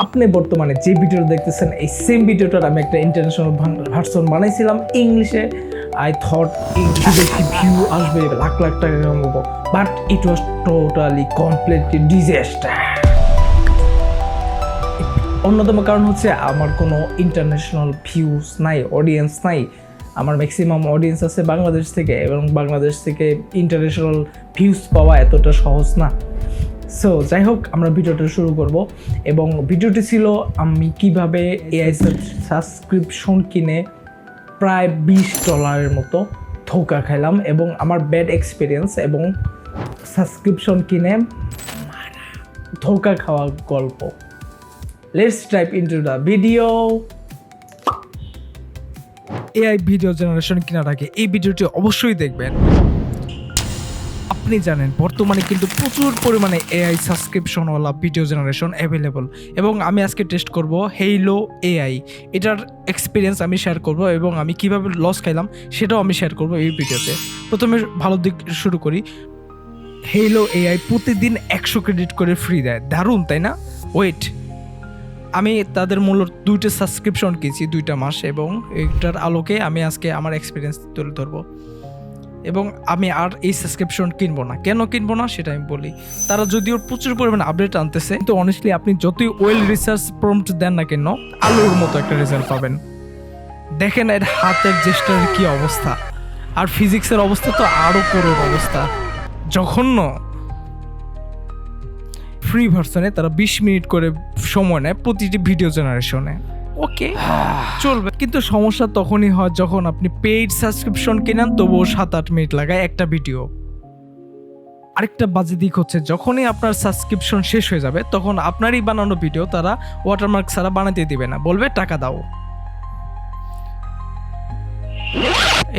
আপনি বর্তমানে যে ভিডিওটা দেখতেছেন এই সেম ভিডিওটার আমি একটা ইন্টারন্যাশনাল ভার্সন বানাইছিলাম ইংলিশে। আই থট বেশি ভিউ আসবে, লাখ লাখ টাকা কামাবো, but it was totally completely disaster. অন্যতম কারণ হচ্ছে আমার কোনো ইন্টারন্যাশনাল ভিউজ নাই, অডিয়েন্স নাই। আমার ম্যাক্সিমাম অডিয়েন্স আছে বাংলাদেশ থেকে, এবং বাংলাদেশ থেকে ইন্টারন্যাশনাল ভিউজ পাওয়া এতটা সহজ না। সো যাই হোক, আমরা ভিডিওটা শুরু করব। এবং ভিডিওটি ছিল আমি কিভাবে এআই সাবস্ক্রিপশন কিনে প্রায় $20 মতো ধোঁকা খাইলাম, এবং আমার ব্যাড এক্সপিরিয়েন্স এবং সাবস্ক্রিপশন কিনে ধোঁকা খাওয়া গল্প। Let's dive into the video. AI video generation কেনার আগে এই ভিডিওটি অবশ্যই দেখবেন। আপনি জানেন বর্তমানে কিন্তু প্রচুর পরিমাণে এআই সাবস্ক্রিপশনওয়ালা ভিডিও জেনারেশন অ্যাভেলেবল, এবং আমি আজকে টেস্ট করব হেইলো এআই। এটার এক্সপিরিয়েন্স আমি শেয়ার করব, এবং আমি কিভাবে লস খাইলাম সেটাও আমি শেয়ার করব এই ভিডিওতে। প্রথমে ভালো দিক শুরু করি। হেইলো এআই প্রতিদিন 100 ক্রেডিট করে ফ্রি দেয়। দারুণ, তাই না? ওয়েট, আমি তাদের মূলত 2টা সাবস্ক্রিপশন কিনছি 2টা মাস, এবং এটার আলোকে আমি আজকে আমার এক্সপিরিয়েন্স তুলে ধরবো। এবং আমি আর এই সাবস্ক্রিপশন কিনবো না। কেন কিনবো না সেটা আমি বলি। তারা যদিও প্রচুর পরিমাণে আপডেট আনতেছে, কিন্তু অনেস্টলি আপনি যতই ওয়েল রিসার্চ প্রম্পট দেন না কেন, আলুর মতো একটা রেজাল্ট পাবেন। দেখেন এর হাতের জেস্টারের কি অবস্থা, আর ফিজিক্সের অবস্থা তো আরও করুণ অবস্থা, জঘন্য। ফ্রি ভার্সনে তারা 20 মিনিট করে সময় নেয় প্রতিটি ভিডিও জেনারেশনে। ওকে, চলবে, কিন্তু সমস্যা তখনই হয় যখন আপনি পেইড সাবস্ক্রিপশন কেনেন, তবুও 7-8 মিনিট লাগায় একটা ভিডিও। আরেকটা বাজে দিক হচ্ছে, যখনই আপনার সাবস্ক্রিপশন শেষ হয়ে যাবে তখন আপনারই বানানো ভিডিও তারা ওয়াটারমার্ক ছাড়া বানাতে দিবে না, বলবে টাকা দাও।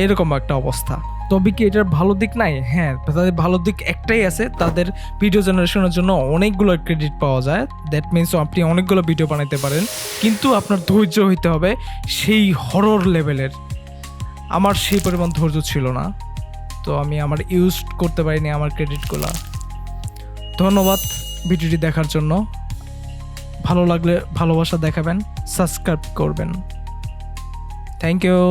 এরকম একটা অবস্থা। তবে কি এটার ভালো দিক নাই? হ্যাঁ, তাদের ভালো দিক একটাই আছে, তাদের ভিডিও জেনারেশনের জন্য অনেকগুলো ক্রেডিট পাওয়া যায়। দ্যাট মিনস আপনি অনেকগুলো ভিডিও বানাতে পারেন, কিন্তু আপনার ধৈর্য হইতে হবে সেই হরর লেভেলের। আমার সেই পরিমাণ ধৈর্য ছিল না, তো আমি আমার ইউজ করতে পারিনি আমার ক্রেডিটগুলো। ধন্যবাদ ভিডিওটি দেখার জন্য। ভালো লাগলে ভালোবাসা দেখাবেন, সাবস্ক্রাইব করবেন। Thank you.